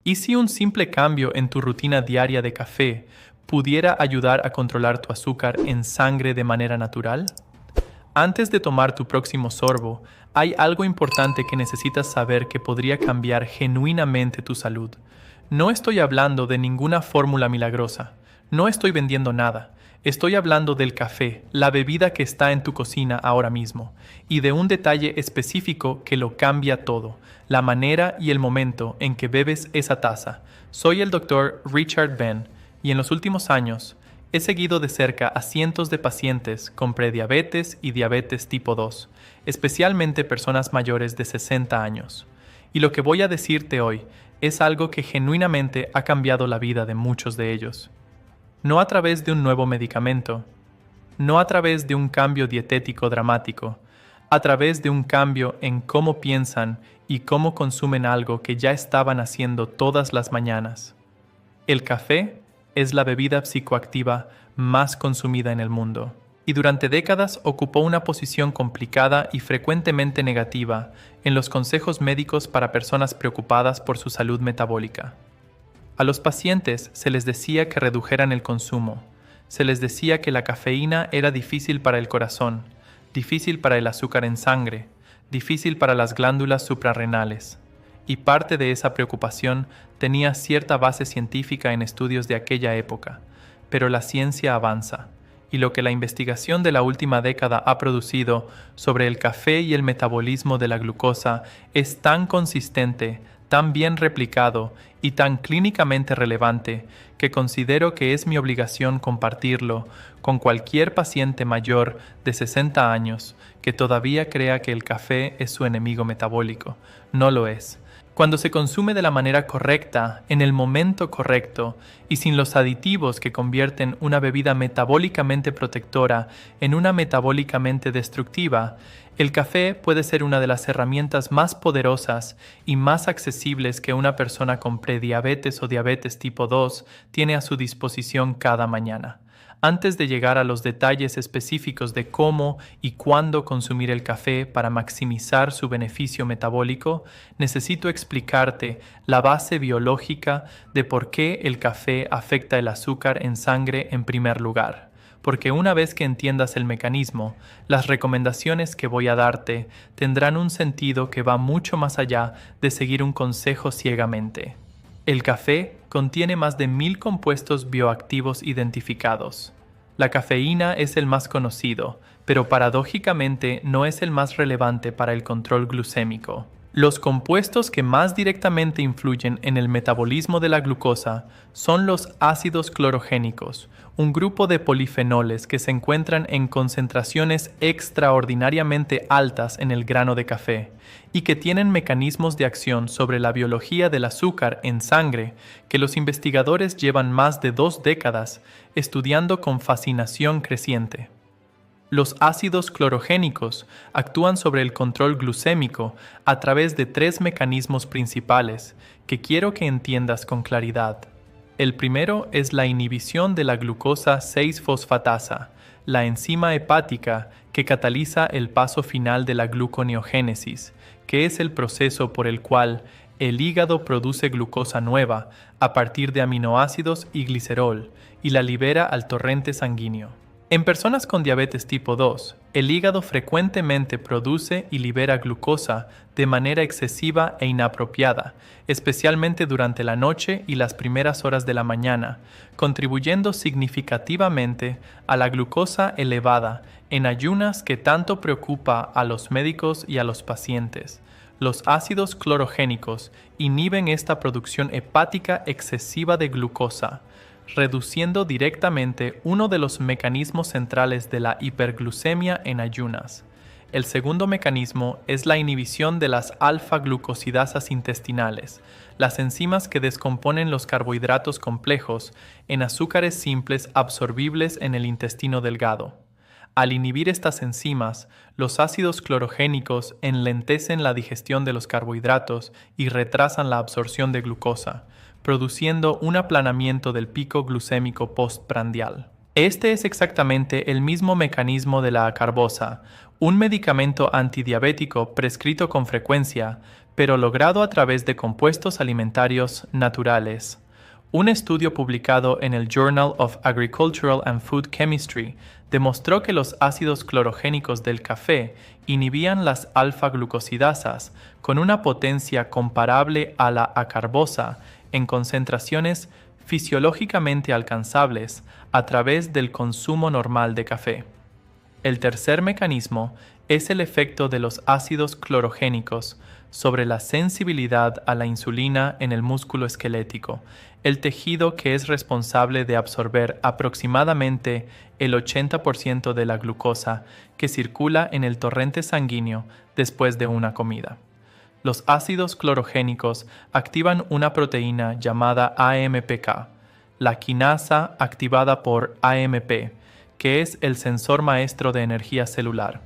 ¿Y si un simple cambio en tu rutina diaria de café pudiera ayudar a controlar tu azúcar en sangre de manera natural? Antes de tomar tu próximo sorbo, hay algo importante que necesitas saber que podría cambiar genuinamente tu salud. No estoy hablando de ninguna fórmula milagrosa. No estoy vendiendo nada. Estoy hablando del café, la bebida que está en tu cocina ahora mismo, y de un detalle específico que lo cambia todo, la manera y el momento en que bebes esa taza. Soy el Dr. Richard Ben, y en los últimos años, he seguido de cerca a cientos de pacientes con prediabetes y diabetes tipo 2, especialmente personas mayores de 60 años. Y lo que voy a decirte hoy es algo que genuinamente ha cambiado la vida de muchos de ellos. No a través de un nuevo medicamento, no a través de un cambio dietético dramático, a través de un cambio en cómo piensan y cómo consumen algo que ya estaban haciendo todas las mañanas. El café es la bebida psicoactiva más consumida en el mundo, y durante décadas ocupó una posición complicada y frecuentemente negativa en los consejos médicos para personas preocupadas por su salud metabólica. A los pacientes se les decía que redujeran el consumo, se les decía que la cafeína era difícil para el corazón, difícil para el azúcar en sangre, difícil para las glándulas suprarrenales. Y parte de esa preocupación tenía cierta base científica en estudios de aquella época, pero la ciencia avanza, y lo que la investigación de la última década ha producido sobre el café y el metabolismo de la glucosa es tan consistente, tan bien replicado y tan clínicamente relevante que considero que es mi obligación compartirlo con cualquier paciente mayor de 60 años que todavía crea que el café es su enemigo metabólico. No lo es. Cuando se consume de la manera correcta, en el momento correcto y sin los aditivos que convierten una bebida metabólicamente protectora en una metabólicamente destructiva, el café puede ser una de las herramientas más poderosas y más accesibles que una persona con prediabetes o diabetes tipo 2 tiene a su disposición cada mañana. Antes de llegar a los detalles específicos de cómo y cuándo consumir el café para maximizar su beneficio metabólico, necesito explicarte la base biológica de por qué el café afecta el azúcar en sangre en primer lugar. Porque una vez que entiendas el mecanismo, las recomendaciones que voy a darte tendrán un sentido que va mucho más allá de seguir un consejo ciegamente. El café contiene más de 1000 compuestos bioactivos identificados. La cafeína es el más conocido, pero paradójicamente no es el más relevante para el control glucémico. Los compuestos que más directamente influyen en el metabolismo de la glucosa son los ácidos clorogénicos, un grupo de polifenoles que se encuentran en concentraciones extraordinariamente altas en el grano de café y que tienen mecanismos de acción sobre la biología del azúcar en sangre que los investigadores llevan más de 2 décadas estudiando con fascinación creciente. Los ácidos clorogénicos actúan sobre el control glucémico a través de 3 mecanismos principales que quiero que entiendas con claridad. El primero es la inhibición de la glucosa 6-fosfatasa, la enzima hepática que cataliza el paso final de la gluconeogénesis, que es el proceso por el cual el hígado produce glucosa nueva a partir de aminoácidos y glicerol y la libera al torrente sanguíneo. En personas con diabetes tipo 2, el hígado frecuentemente produce y libera glucosa de manera excesiva e inapropiada, especialmente durante la noche y las primeras horas de la mañana, contribuyendo significativamente a la glucosa elevada en ayunas que tanto preocupa a los médicos y a los pacientes. Los ácidos clorogénicos inhiben esta producción hepática excesiva de glucosa, reduciendo directamente uno de los mecanismos centrales de la hiperglucemia en ayunas. El segundo mecanismo es la inhibición de las alfa-glucosidasas intestinales, las enzimas que descomponen los carbohidratos complejos en azúcares simples absorbibles en el intestino delgado. Al inhibir estas enzimas, los ácidos clorogénicos enlentecen la digestión de los carbohidratos y retrasan la absorción de glucosa, produciendo un aplanamiento del pico glucémico postprandial. Este es exactamente el mismo mecanismo de la acarbosa, un medicamento antidiabético prescrito con frecuencia, pero logrado a través de compuestos alimentarios naturales. Un estudio publicado en el Journal of Agricultural and Food Chemistry demostró que los ácidos clorogénicos del café inhibían las alfa-glucosidasas con una potencia comparable a la acarbosa en concentraciones fisiológicamente alcanzables a través del consumo normal de café. El tercer mecanismo es el efecto de los ácidos clorogénicos sobre la sensibilidad a la insulina en el músculo esquelético, el tejido que es responsable de absorber aproximadamente el 80% de la glucosa que circula en el torrente sanguíneo después de una comida. Los ácidos clorogénicos activan una proteína llamada AMPK, la quinasa activada por AMP, que es el sensor maestro de energía celular,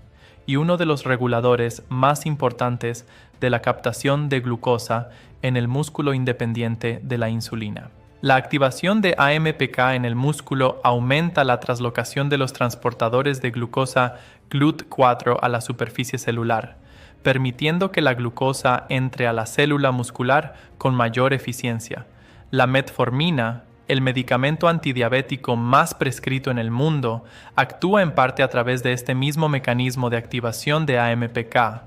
y uno de los reguladores más importantes de la captación de glucosa en el músculo independiente de la insulina. La activación de AMPK en el músculo aumenta la traslocación de los transportadores de glucosa GLUT4 a la superficie celular, permitiendo que la glucosa entre a la célula muscular con mayor eficiencia. La metformina, el medicamento antidiabético más prescrito en el mundo, actúa en parte a través de este mismo mecanismo de activación de AMPK.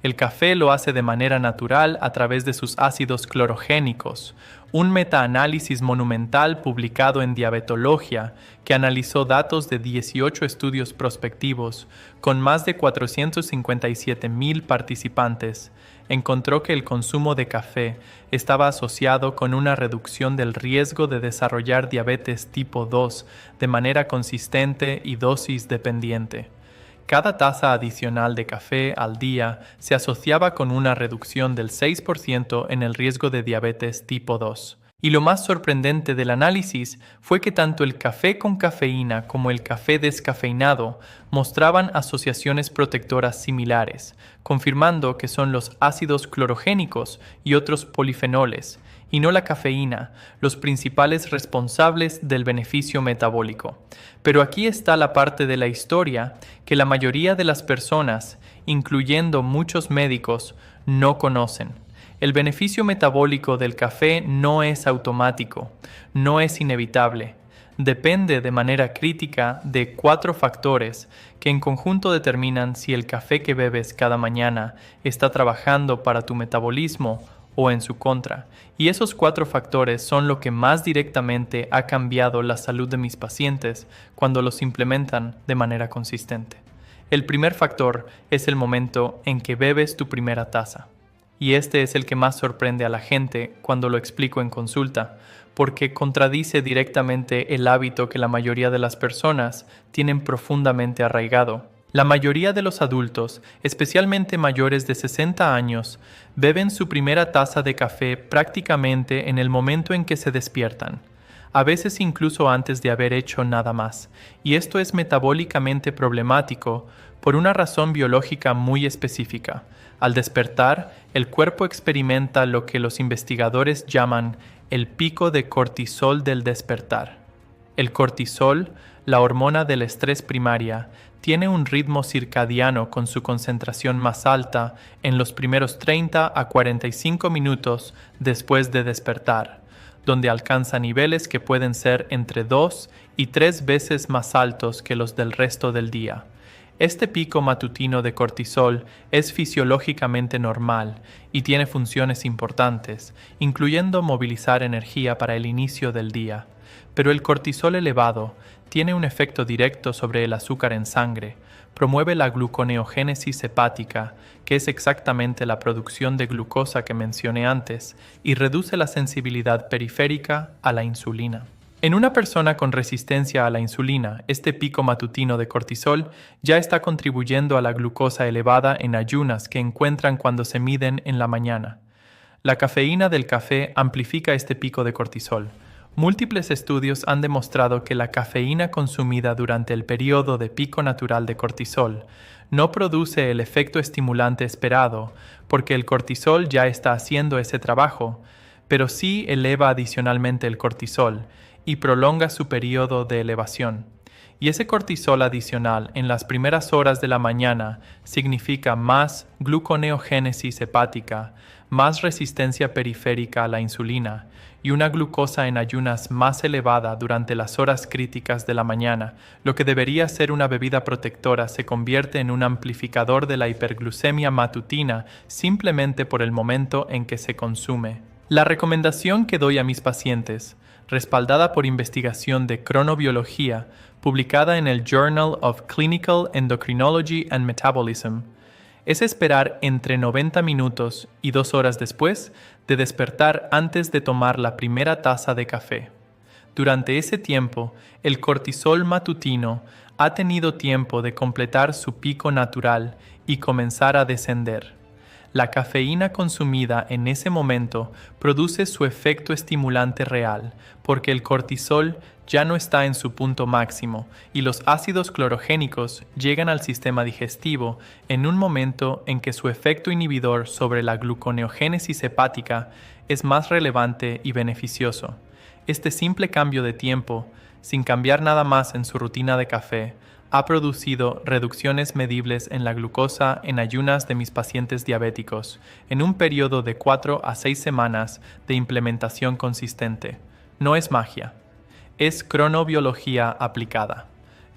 El café lo hace de manera natural a través de sus ácidos clorogénicos. Un metaanálisis monumental publicado en Diabetología, que analizó datos de 18 estudios prospectivos con más de 457,000 participantes, encontró que el consumo de café estaba asociado con una reducción del riesgo de desarrollar diabetes tipo 2 de manera consistente y dosis dependiente. Cada taza adicional de café al día se asociaba con una reducción del 6% en el riesgo de diabetes tipo 2. Y lo más sorprendente del análisis fue que tanto el café con cafeína como el café descafeinado mostraban asociaciones protectoras similares, confirmando que son los ácidos clorogénicos y otros polifenoles, y no la cafeína, los principales responsables del beneficio metabólico. Pero aquí está la parte de la historia que la mayoría de las personas, incluyendo muchos médicos, no conocen. El beneficio metabólico del café no es automático, no es inevitable. Depende de manera crítica de 4 factores que en conjunto determinan si el café que bebes cada mañana está trabajando para tu metabolismo o en su contra, y esos 4 factores son lo que más directamente ha cambiado la salud de mis pacientes cuando los implementan de manera consistente. El primer factor es el momento en que bebes tu primera taza, y este es el que más sorprende a la gente cuando lo explico en consulta, porque contradice directamente el hábito que la mayoría de las personas tienen profundamente arraigado. La mayoría de los adultos, especialmente mayores de 60 años, beben su primera taza de café prácticamente en el momento en que se despiertan, a veces incluso antes de haber hecho nada más, y esto es metabólicamente problemático por una razón biológica muy específica. Al despertar, el cuerpo experimenta lo que los investigadores llaman el pico de cortisol del despertar. El cortisol, la hormona del estrés primaria, tiene un ritmo circadiano con su concentración más alta en los primeros 30 a 45 minutos después de despertar, donde alcanza niveles que pueden ser entre 2 y 3 veces más altos que los del resto del día. Este pico matutino de cortisol es fisiológicamente normal y tiene funciones importantes, incluyendo movilizar energía para el inicio del día. Pero el cortisol elevado tiene un efecto directo sobre el azúcar en sangre, promueve la gluconeogénesis hepática, que es exactamente la producción de glucosa que mencioné antes, y reduce la sensibilidad periférica a la insulina. En una persona con resistencia a la insulina, este pico matutino de cortisol ya está contribuyendo a la glucosa elevada en ayunas que encuentran cuando se miden en la mañana. La cafeína del café amplifica este pico de cortisol. Múltiples estudios han demostrado que la cafeína consumida durante el periodo de pico natural de cortisol no produce el efecto estimulante esperado, porque el cortisol ya está haciendo ese trabajo, pero sí eleva adicionalmente el cortisol y prolonga su periodo de elevación. Y ese cortisol adicional en las primeras horas de la mañana significa más gluconeogénesis hepática, más resistencia periférica a la insulina y una glucosa en ayunas más elevada durante las horas críticas de la mañana, lo que debería ser una bebida protectora se convierte en un amplificador de la hiperglucemia matutina simplemente por el momento en que se consume. La recomendación que doy a mis pacientes, respaldada por investigación de cronobiología, publicada en el Journal of Clinical Endocrinology and Metabolism, es esperar entre 90 minutos y 2 horas después de despertar antes de tomar la primera taza de café. Durante ese tiempo, el cortisol matutino ha tenido tiempo de completar su pico natural y comenzar a descender. La cafeína consumida en ese momento produce su efecto estimulante real, porque el cortisol ya no está en su punto máximo y los ácidos clorogénicos llegan al sistema digestivo en un momento en que su efecto inhibidor sobre la gluconeogénesis hepática es más relevante y beneficioso. Este simple cambio de tiempo, sin cambiar nada más en su rutina de café, ha producido reducciones medibles en la glucosa en ayunas de mis pacientes diabéticos en un periodo de 4 a 6 semanas de implementación consistente. No es magia, es cronobiología aplicada.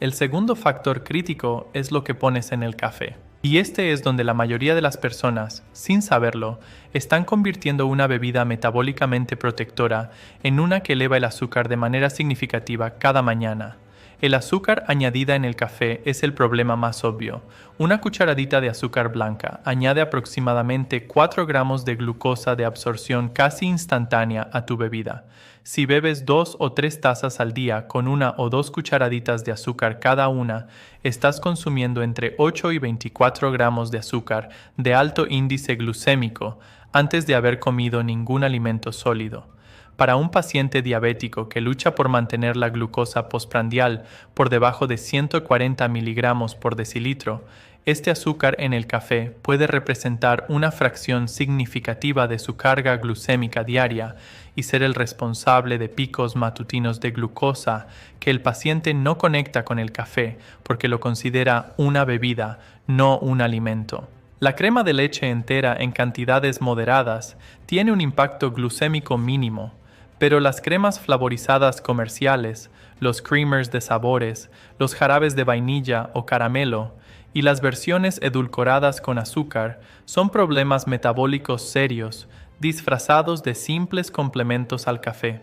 El segundo factor crítico es lo que pones en el café. Y este es donde la mayoría de las personas, sin saberlo, están convirtiendo una bebida metabólicamente protectora en una que eleva el azúcar de manera significativa cada mañana. El azúcar añadida en el café es el problema más obvio. Una cucharadita de azúcar blanca añade aproximadamente 4 gramos de glucosa de absorción casi instantánea a tu bebida. Si bebes 2 o 3 tazas al día con 1 o 2 cucharaditas de azúcar cada una, estás consumiendo entre 8 y 24 gramos de azúcar de alto índice glucémico antes de haber comido ningún alimento sólido. Para un paciente diabético que lucha por mantener la glucosa postprandial por debajo de 140 miligramos por decilitro, este azúcar en el café puede representar una fracción significativa de su carga glucémica diaria y ser el responsable de picos matutinos de glucosa que el paciente no conecta con el café porque lo considera una bebida, no un alimento. La crema de leche entera en cantidades moderadas tiene un impacto glucémico mínimo, pero las cremas flavorizadas comerciales, los creamers de sabores, los jarabes de vainilla o caramelo y las versiones edulcoradas con azúcar son problemas metabólicos serios disfrazados de simples complementos al café.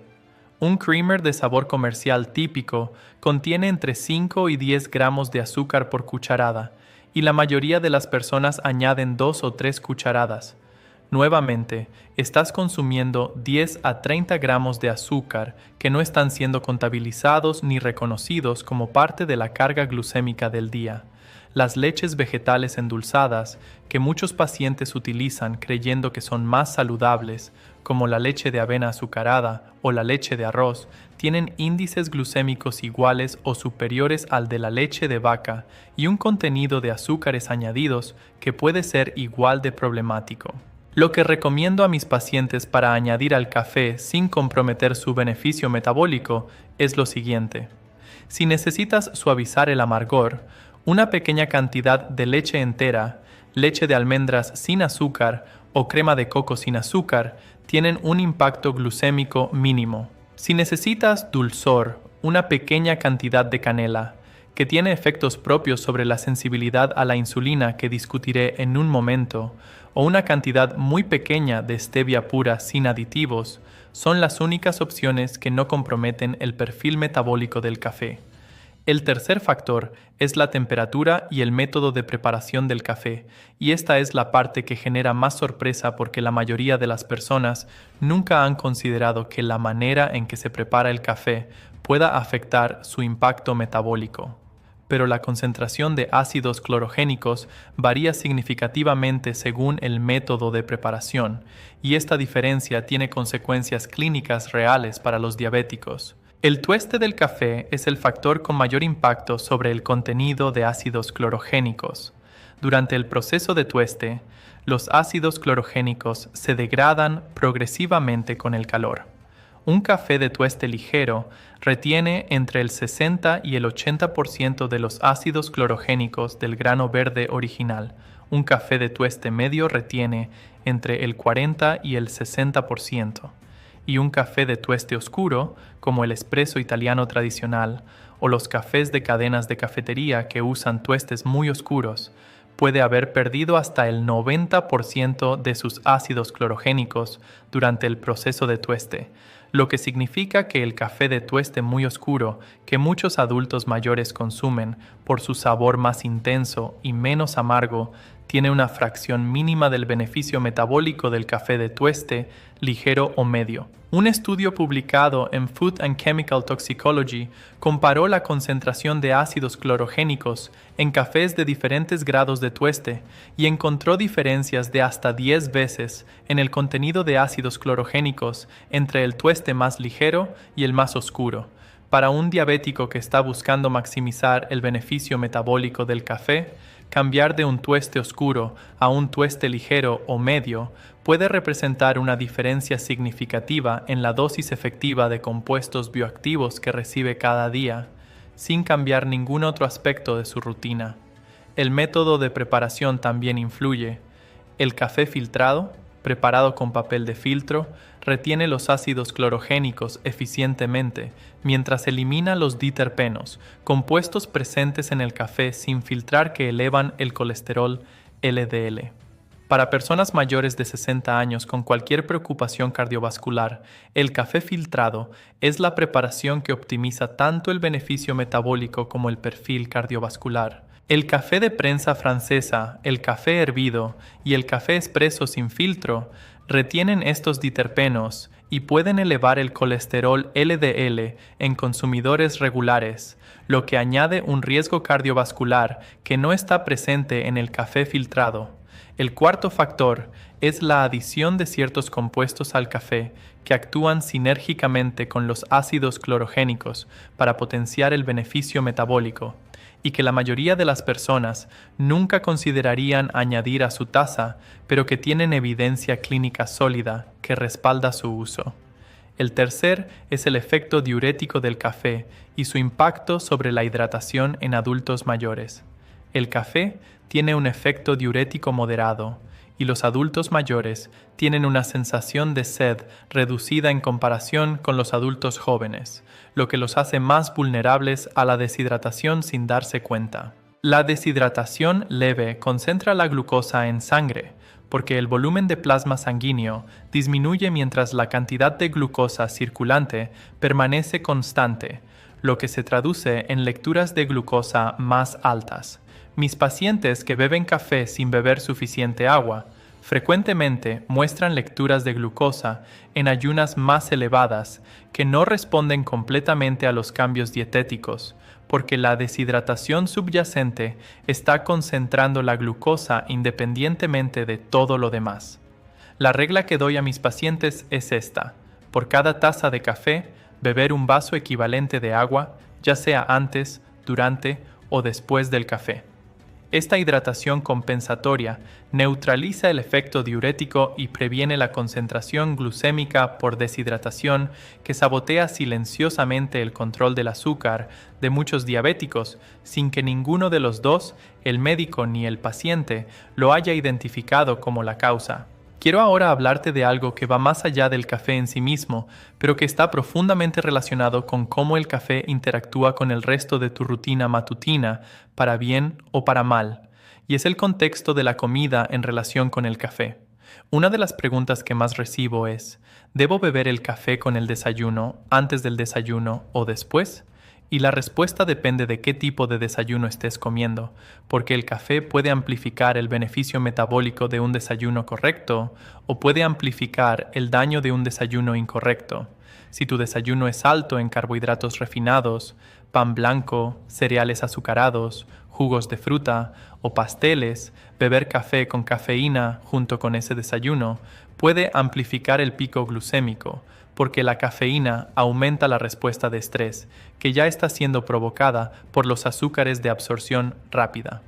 Un creamer de sabor comercial típico contiene entre 5 y 10 gramos de azúcar por cucharada y la mayoría de las personas añaden 2 o 3 cucharadas. Nuevamente, estás consumiendo 10 a 30 gramos de azúcar que no están siendo contabilizados ni reconocidos como parte de la carga glucémica del día. Las leches vegetales endulzadas, que muchos pacientes utilizan creyendo que son más saludables, como la leche de avena azucarada o la leche de arroz, tienen índices glucémicos iguales o superiores al de la leche de vaca y un contenido de azúcares añadidos que puede ser igual de problemático. Lo que recomiendo a mis pacientes para añadir al café sin comprometer su beneficio metabólico es lo siguiente. Si necesitas suavizar el amargor, una pequeña cantidad de leche entera, leche de almendras sin azúcar o crema de coco sin azúcar tienen un impacto glucémico mínimo. Si necesitas dulzor, una pequeña cantidad de canela, que tiene efectos propios sobre la sensibilidad a la insulina que discutiré en un momento, o una cantidad muy pequeña de stevia pura sin aditivos, son las únicas opciones que no comprometen el perfil metabólico del café. El tercer factor es la temperatura y el método de preparación del café, y esta es la parte que genera más sorpresa porque la mayoría de las personas nunca han considerado que la manera en que se prepara el café pueda afectar su impacto metabólico. Pero la concentración de ácidos clorogénicos varía significativamente según el método de preparación, y esta diferencia tiene consecuencias clínicas reales para los diabéticos. El tueste del café es el factor con mayor impacto sobre el contenido de ácidos clorogénicos. Durante el proceso de tueste, los ácidos clorogénicos se degradan progresivamente con el calor. Un café de tueste ligero retiene entre el 60 y el 80% de los ácidos clorogénicos del grano verde original. Un café de tueste medio retiene entre el 40 y el 60%, y un café de tueste oscuro, como el espresso italiano tradicional o los cafés de cadenas de cafetería que usan tuestes muy oscuros, puede haber perdido hasta el 90% de sus ácidos clorogénicos durante el proceso de tueste, lo que significa que el café de tueste muy oscuro que muchos adultos mayores consumen por su sabor más intenso y menos amargo tiene una fracción mínima del beneficio metabólico del café de tueste ligero o medio. Un estudio publicado en Food and Chemical Toxicology comparó la concentración de ácidos clorogénicos en cafés de diferentes grados de tueste y encontró diferencias de hasta 10 veces en el contenido de ácidos clorogénicos entre el tueste más ligero y el más oscuro. Para un diabético que está buscando maximizar el beneficio metabólico del café, cambiar de un tueste oscuro a un tueste ligero o medio puede representar una diferencia significativa en la dosis efectiva de compuestos bioactivos que recibe cada día, sin cambiar ningún otro aspecto de su rutina. El método de preparación también influye. El café filtrado, preparado con papel de filtro, retiene los ácidos clorogénicos eficientemente, mientras elimina los diterpenos, compuestos presentes en el café sin filtrar que elevan el colesterol LDL. Para personas mayores de 60 años con cualquier preocupación cardiovascular, el café filtrado es la preparación que optimiza tanto el beneficio metabólico como el perfil cardiovascular. El café de prensa francesa, el café hervido y el café expreso sin filtro retienen estos diterpenos y pueden elevar el colesterol LDL en consumidores regulares, lo que añade un riesgo cardiovascular que no está presente en el café filtrado. El cuarto factor es la adición de ciertos compuestos al café que actúan sinérgicamente con los ácidos clorogénicos para potenciar el beneficio metabólico, y que la mayoría de las personas nunca considerarían añadir a su taza, pero que tienen evidencia clínica sólida que respalda su uso. El tercer es el efecto diurético del café y su impacto sobre la hidratación en adultos mayores. El café tiene un efecto diurético moderado, y los adultos mayores tienen una sensación de sed reducida en comparación con los adultos jóvenes, lo que los hace más vulnerables a la deshidratación sin darse cuenta. La deshidratación leve concentra la glucosa en sangre, porque el volumen de plasma sanguíneo disminuye mientras la cantidad de glucosa circulante permanece constante, lo que se traduce en lecturas de glucosa más altas. Mis pacientes que beben café sin beber suficiente agua frecuentemente muestran lecturas de glucosa en ayunas más elevadas que no responden completamente a los cambios dietéticos, porque la deshidratación subyacente está concentrando la glucosa independientemente de todo lo demás. La regla que doy a mis pacientes es esta: por cada taza de café, beber un vaso equivalente de agua, ya sea antes, durante o después del café. Esta hidratación compensatoria neutraliza el efecto diurético y previene la concentración glucémica por deshidratación que sabotea silenciosamente el control del azúcar de muchos diabéticos sin que ninguno de los dos, el médico ni el paciente, lo haya identificado como la causa. Quiero ahora hablarte de algo que va más allá del café en sí mismo, pero que está profundamente relacionado con cómo el café interactúa con el resto de tu rutina matutina, para bien o para mal, y es el contexto de la comida en relación con el café. Una de las preguntas que más recibo es: ¿debo beber el café con el desayuno, antes del desayuno o después? Y la respuesta depende de qué tipo de desayuno estés comiendo, porque el café puede amplificar el beneficio metabólico de un desayuno correcto o puede amplificar el daño de un desayuno incorrecto. Si tu desayuno es alto en carbohidratos refinados, pan blanco, cereales azucarados, jugos de fruta o pasteles, beber café con cafeína junto con ese desayuno puede amplificar el pico glucémico, porque la cafeína aumenta la respuesta de estrés, que ya está siendo provocada por los azúcares de absorción rápida.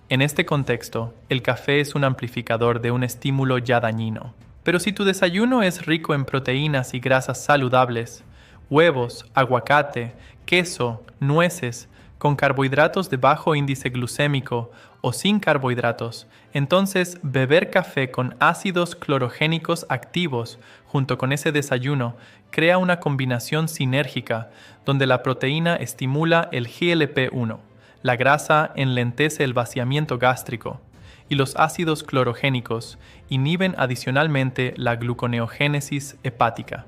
En este contexto, el café es un amplificador de un estímulo ya dañino. Pero si tu desayuno es rico en proteínas y grasas saludables, huevos, aguacate, queso, nueces, con carbohidratos de bajo índice glucémico o sin carbohidratos, entonces beber café con ácidos clorogénicos activos junto con ese desayuno crea una combinación sinérgica donde la proteína estimula el GLP-1, la grasa enlentece el vaciamiento gástrico y los ácidos clorogénicos inhiben adicionalmente la gluconeogénesis hepática.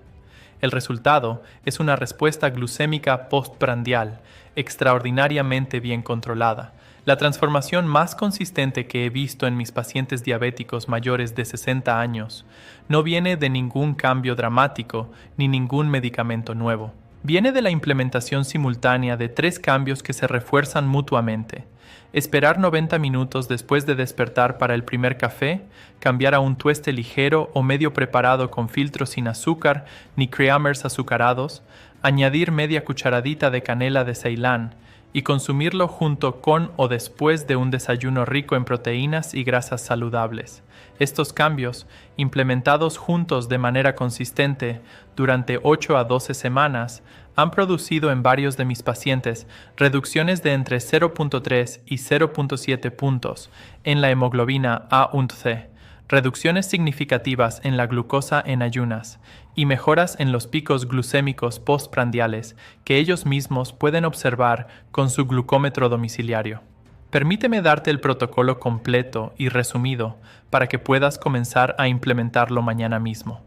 El resultado es una respuesta glucémica postprandial extraordinariamente bien controlada, la transformación más consistente que he visto en mis pacientes diabéticos mayores de 60 años no viene de ningún cambio dramático ni ningún medicamento nuevo. Viene de la implementación simultánea de 3 cambios que se refuerzan mutuamente. Esperar 90 minutos después de despertar para el primer café, cambiar a un tueste ligero o medio preparado con filtro sin azúcar ni creamers azucarados, añadir media cucharadita de canela de Ceilán y consumirlo junto con o después de un desayuno rico en proteínas y grasas saludables. Estos cambios, implementados juntos de manera consistente durante 8 a 12 semanas, han producido en varios de mis pacientes reducciones de entre 0.3 y 0.7 puntos en la hemoglobina A1C, reducciones significativas en la glucosa en ayunas y mejoras en los picos glucémicos postprandiales que ellos mismos pueden observar con su glucómetro domiciliario. Permíteme darte el protocolo completo y resumido para que puedas comenzar a implementarlo mañana mismo.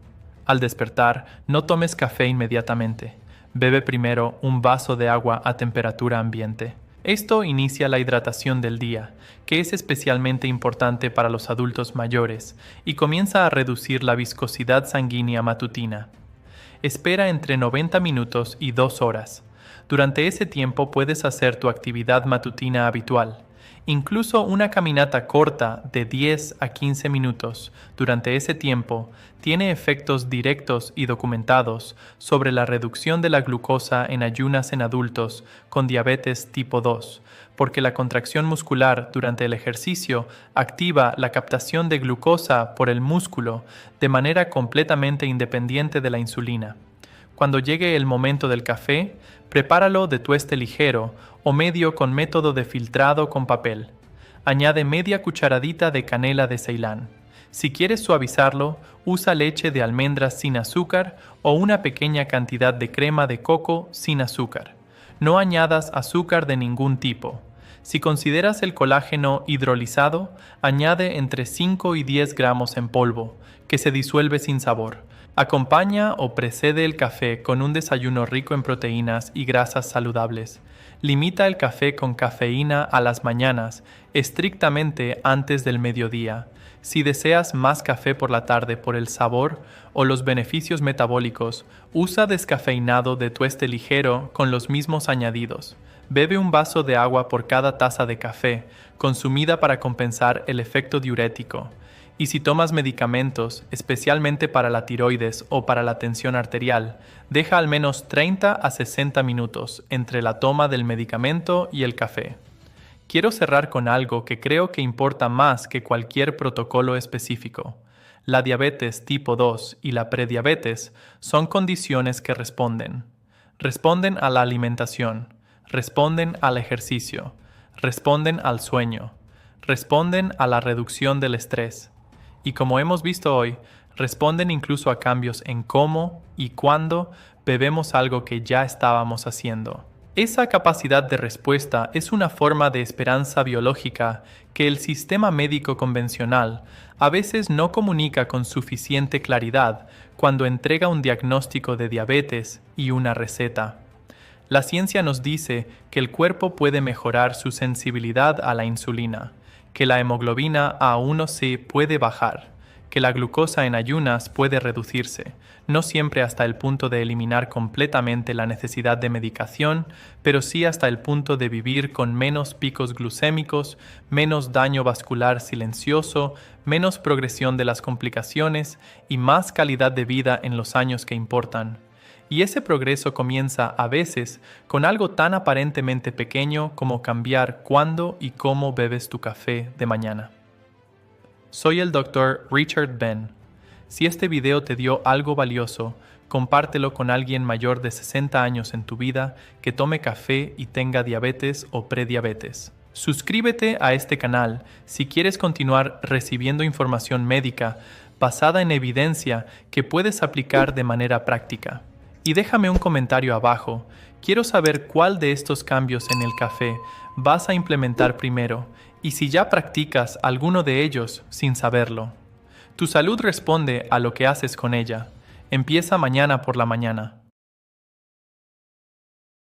Al despertar, no tomes café inmediatamente. Bebe primero un vaso de agua a temperatura ambiente. Esto inicia la hidratación del día, que es especialmente importante para los adultos mayores, y comienza a reducir la viscosidad sanguínea matutina. Espera entre 90 minutos y 2 horas. Durante ese tiempo puedes hacer tu actividad matutina habitual. Incluso una caminata corta de 10 a 15 minutos durante ese tiempo tiene efectos directos y documentados sobre la reducción de la glucosa en ayunas en adultos con diabetes tipo 2, porque la contracción muscular durante el ejercicio activa la captación de glucosa por el músculo de manera completamente independiente de la insulina. Cuando llegue el momento del café, prepáralo de tueste ligero o medio con método de filtrado con papel. Añade media cucharadita de canela de Ceilán. Si quieres suavizarlo, usa leche de almendras sin azúcar o una pequeña cantidad de crema de coco sin azúcar. No añadas azúcar de ningún tipo. Si consideras el colágeno hidrolizado, añade entre 5 y 10 gramos en polvo, que se disuelve sin sabor. Acompaña o precede el café con un desayuno rico en proteínas y grasas saludables. Limita el café con cafeína a las mañanas, estrictamente antes del mediodía. Si deseas más café por la tarde por el sabor o los beneficios metabólicos, usa descafeinado de tueste ligero con los mismos añadidos. Bebe un vaso de agua por cada taza de café, consumida para compensar el efecto diurético. Y si tomas medicamentos, especialmente para la tiroides o para la tensión arterial, deja al menos 30 a 60 minutos entre la toma del medicamento y el café. Quiero cerrar con algo que creo que importa más que cualquier protocolo específico. La diabetes tipo 2 y la prediabetes son condiciones que responden. Responden a la alimentación, responden al ejercicio, responden al sueño, responden a la reducción del estrés. Y como hemos visto hoy, responden incluso a cambios en cómo y cuándo bebemos algo que ya estábamos haciendo. Esa capacidad de respuesta es una forma de esperanza biológica que el sistema médico convencional a veces no comunica con suficiente claridad cuando entrega un diagnóstico de diabetes y una receta. La ciencia nos dice que el cuerpo puede mejorar su sensibilidad a la insulina, que la hemoglobina A1C puede bajar, que la glucosa en ayunas puede reducirse, no siempre hasta el punto de eliminar completamente la necesidad de medicación, pero sí hasta el punto de vivir con menos picos glucémicos, menos daño vascular silencioso, menos progresión de las complicaciones y más calidad de vida en los años que importan. Y ese progreso comienza a veces con algo tan aparentemente pequeño como cambiar cuándo y cómo bebes tu café de mañana. Soy el Dr. Richard Ben. Si este video te dio algo valioso, compártelo con alguien mayor de 60 años en tu vida que tome café y tenga diabetes o prediabetes. Suscríbete a este canal si quieres continuar recibiendo información médica basada en evidencia que puedes aplicar de manera práctica. Y déjame un comentario abajo. Quiero saber cuál de estos cambios en el café vas a implementar primero y si ya practicas alguno de ellos sin saberlo. Tu salud responde a lo que haces con ella. Empieza mañana por la mañana.